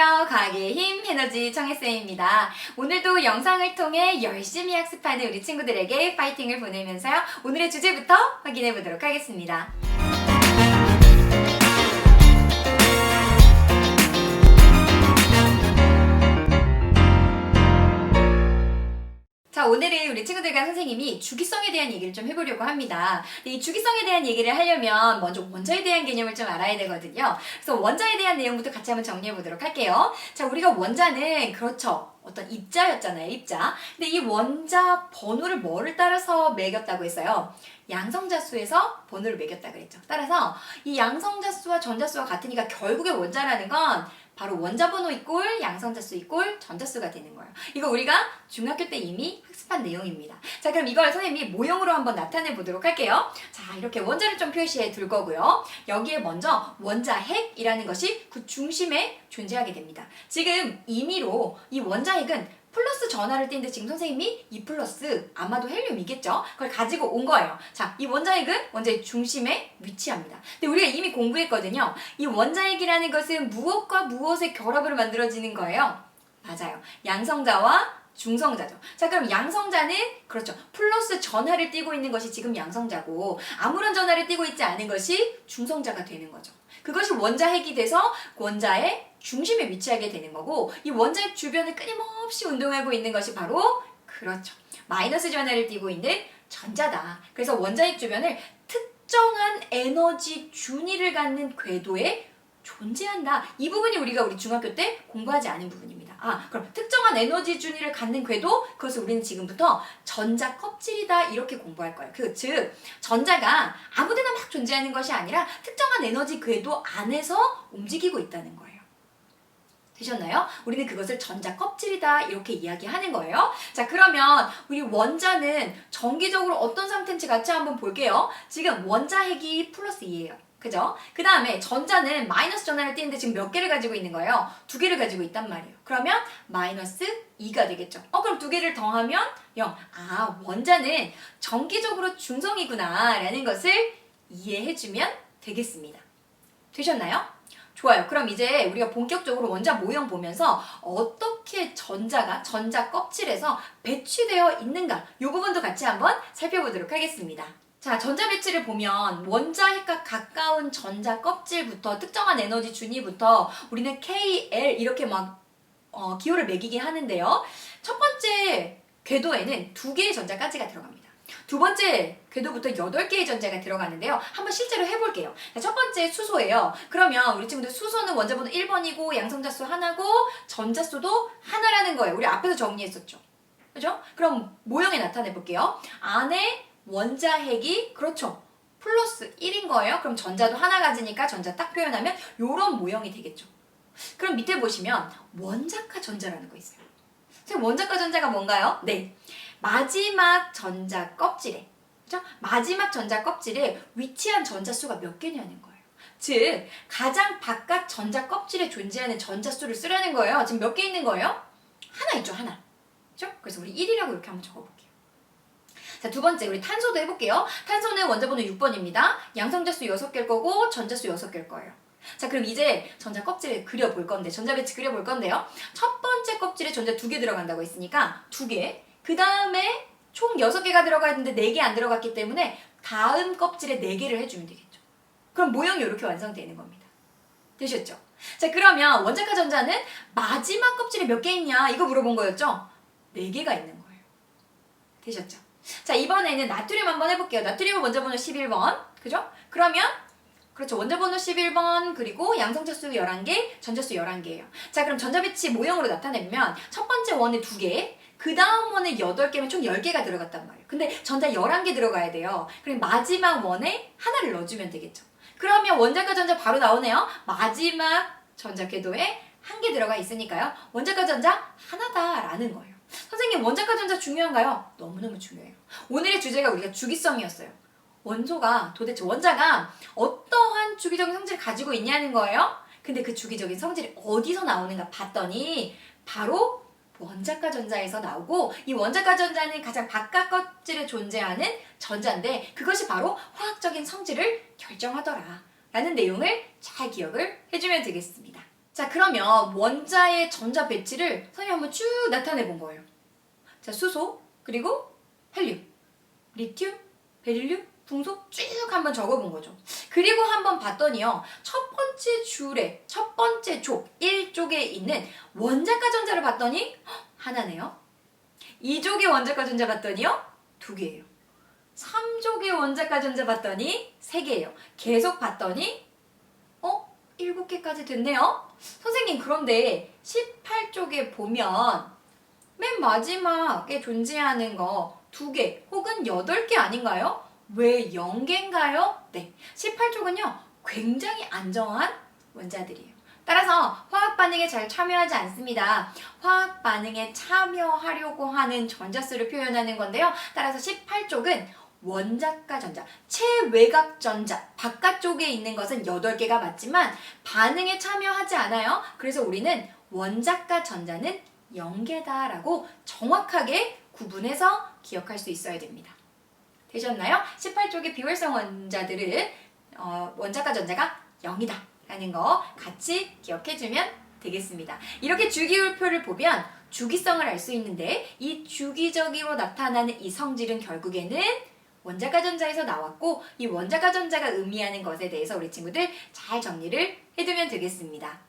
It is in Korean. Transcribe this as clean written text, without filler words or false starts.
안녕하세요. 과학의 힘 에너지 청혜쌤입니다. 오늘도 영상을 통해 열심히 학습하는 우리 친구들에게 파이팅을 보내면서요. 오늘의 주제부터 확인해 보도록 하겠습니다. 자, 오늘은 우리 친구들과 선생님이 주기성에 대한 얘기를 좀 해보려고 합니다. 이 주기성에 대한 얘기를 하려면 먼저 원자에 대한 개념을 좀 알아야 되거든요. 그래서 원자에 대한 내용부터 같이 한번 정리해 보도록 할게요. 자, 우리가 원자는 그렇죠. 어떤 입자였잖아요, 입자. 근데 이 원자 번호를 뭐를 따라서 매겼다고 했어요? 양성자수에서 번호를 매겼다 그랬죠. 따라서 이 양성자수와 전자수와 같으니까 결국에 원자라는 건 바로 원자 번호 이꼴 양성자수 이꼴 전자수가 되는 거예요. 이거 우리가 중학교 때 이미 학습한 내용입니다. 자, 그럼 이걸 선생님이 모형으로 한번 나타내 보도록 할게요. 자, 이렇게 원자를 좀 표시해 둘 거고요. 여기에 먼저 원자핵이라는 것이 그 중심에 존재하게 됩니다. 지금 임의로 이 원자핵은 플러스 전하를 띄는데 지금 선생님이 2 플러스 아마도 헬륨이겠죠? 그걸 가지고 온 거예요. 자, 이 원자핵은 원자의 중심에 위치합니다. 근데 우리가 이미 공부했거든요. 이 원자핵이라는 것은 무엇과 무엇의 결합으로 만들어지는 거예요? 맞아요. 양성자와 중성자죠. 자, 그럼 양성자는 그렇죠. 플러스 전하를 띄고 있는 것이 지금 양성자고 아무런 전하를 띄고 있지 않은 것이 중성자가 되는 거죠. 그것이 원자핵이 돼서 원자의 중심에 위치하게 되는 거고 이 원자핵 주변을 끊임없이 운동하고 있는 것이 바로 그렇죠. 마이너스 전하를 띄고 있는 전자다. 그래서 원자핵 주변을 특정한 에너지 준위를 갖는 궤도에 존재한다. 이 부분이 우리 중학교 때 공부하지 않은 부분입니다. 그럼 특정한 에너지 준위를 갖는 궤도, 그것을 우리는 지금부터 전자 껍질이다 이렇게 공부할 거예요. 즉 전자가 아무데나 막 존재하는 것이 아니라 특정한 에너지 궤도 안에서 움직이고 있다는 거예요. 되셨나요? 우리는 그것을 전자 껍질이다 이렇게 이야기하는 거예요. 자, 그러면 우리 원자는 정기적으로 어떤 상태인지 같이 한번 볼게요. 지금 원자핵이 플러스 2예요. 그죠? 그 다음에 전자는 마이너스 전하를 띄는데 지금 몇 개를 가지고 있는 거예요? 2개를 가지고 있단 말이에요. 그러면 마이너스 2가 되겠죠. 그럼 2개를 더하면 0. 원자는 정기적으로 중성이구나 라는 것을 이해해주면 되겠습니다. 되셨나요? 좋아요. 그럼 이제 우리가 본격적으로 원자 모형 보면서 어떻게 전자가 전자 껍질에서 배치되어 있는가 이 부분도 같이 한번 살펴보도록 하겠습니다. 자, 전자 배치를 보면 원자핵과 가까운 전자 껍질부터 특정한 에너지 준위부터 우리는 KL 이렇게 막 기호를 매기게 하는데요. 첫 번째 궤도에는 2개의 전자까지가 들어갑니다. 두 번째 궤도부터 8개의 전자가 들어가는데요. 한번 실제로 해볼게요. 자, 첫 번째 수소예요. 그러면 우리 친구들 수소는 원자번호 1번이고 양성자수 하나고 전자수도 하나라는 거예요. 우리 앞에서 정리했었죠. 그죠? 그럼 모형에 나타내 볼게요. 안에 원자핵이 그렇죠. 플러스 1인 거예요. 그럼 전자도 하나 가지니까 전자 딱 표현하면 이런 모형이 되겠죠. 그럼 밑에 보시면 원자가 전자라는 거 있어요. 선생님, 원자가 전자가 뭔가요? 네. 마지막 전자 껍질에, 그죠? 마지막 전자 껍질에 위치한 전자수가 몇 개냐는 거예요. 즉, 가장 바깥 전자 껍질에 존재하는 전자수를 쓰라는 거예요. 지금 몇 개 있는 거예요? 하나 있죠, 하나. 그죠? 그래서 우리 1이라고 이렇게 한번 적어볼게요. 자, 두 번째, 우리 탄소도 해볼게요. 탄소는 원자번호 6번입니다. 양성자수 6개일 거고, 전자수 6개일 거예요. 자, 그럼 이제 전자 껍질을 그려볼 건데, 전자 배치 그려볼 건데요. 첫 번째 껍질에 전자 2개 들어간다고 했으니까 2개. 그 다음에 총 6개가 들어가야 되는데 4개 안 들어갔기 때문에 다음 껍질에 4개를 해주면 되겠죠. 그럼 모형이 이렇게 완성되는 겁니다. 되셨죠? 자, 그러면 원자가 전자는 마지막 껍질에 몇 개 있냐? 이거 물어본 거였죠? 4개가 있는 거예요. 되셨죠? 자, 이번에는 나트륨 한번 해볼게요. 나트륨은 원자번호 11번. 그죠? 그러면 그렇죠. 원자번호 11번 그리고 양성자수 11개, 전자수 11개예요. 자, 그럼 전자 배치 모형으로 나타내면 첫 번째 원에 2개, 그 다음 원에 8개면 총 10개가 들어갔단 말이에요. 근데 전자 11개 들어가야 돼요. 그럼 마지막 원에 하나를 넣어주면 되겠죠. 그러면 원자과 전자 바로 나오네요. 마지막 전자 궤도에 1개 들어가 있으니까요. 원자과 전자 하나다라는 거예요. 선생님, 원자과 전자 중요한가요? 너무너무 중요해요. 오늘의 주제가 우리가 주기성이었어요. 원소가 도대체 원자가 어떠한 주기적인 성질을 가지고 있냐는 거예요. 근데 그 주기적인 성질이 어디서 나오는가 봤더니 바로 원자과 전자에서 나오고 이 원자과 전자는 가장 바깥 껍질에 존재하는 전자인데 그것이 바로 화학적인 성질을 결정하더라 라는 내용을 잘 기억을 해주면 되겠습니다. 자, 그러면 원자의 전자 배치를 선생님이 한번 쭉 나타내 본 거예요. 자, 수소, 그리고 헬륨, 리튬, 베릴륨, 풍소 쭉 한번 적어본 거죠. 그리고 한번 봤더니요. 첫 번째 줄에, 첫 번째 족, 1족에 있는 원자과 전자를 봤더니 하나네요. 2족의 원자과 전자 봤더니요. 2개예요. 3족의 원자과 전자 봤더니 3개예요. 계속 봤더니 7개까지 됐네요. 선생님, 그런데 18쪽에 보면 맨 마지막에 존재하는 거 2개 혹은 8개 아닌가요? 왜 0개인가요? 네, 18쪽은요 굉장히 안정한 원자들이에요. 따라서 화학 반응에 잘 참여하지 않습니다. 화학 반응에 참여하려고 하는 전자수를 표현하는 건데요. 따라서 18쪽은 원자과 전자, 최외곽 전자, 바깥쪽에 있는 것은 8개가 맞지만 반응에 참여하지 않아요. 그래서 우리는 원자과 전자는 0개다라고 정확하게 구분해서 기억할 수 있어야 됩니다. 되셨나요? 18쪽의 비활성 원자들은 원자과 전자가 0이다 라는 거 같이 기억해주면 되겠습니다. 이렇게 주기율표를 보면 주기성을 알 수 있는데 이 주기적으로 나타나는 이 성질은 결국에는 원자과 전자에서 나왔고 이 원자과 전자가 의미하는 것에 대해서 우리 친구들 잘 정리를 해두면 되겠습니다.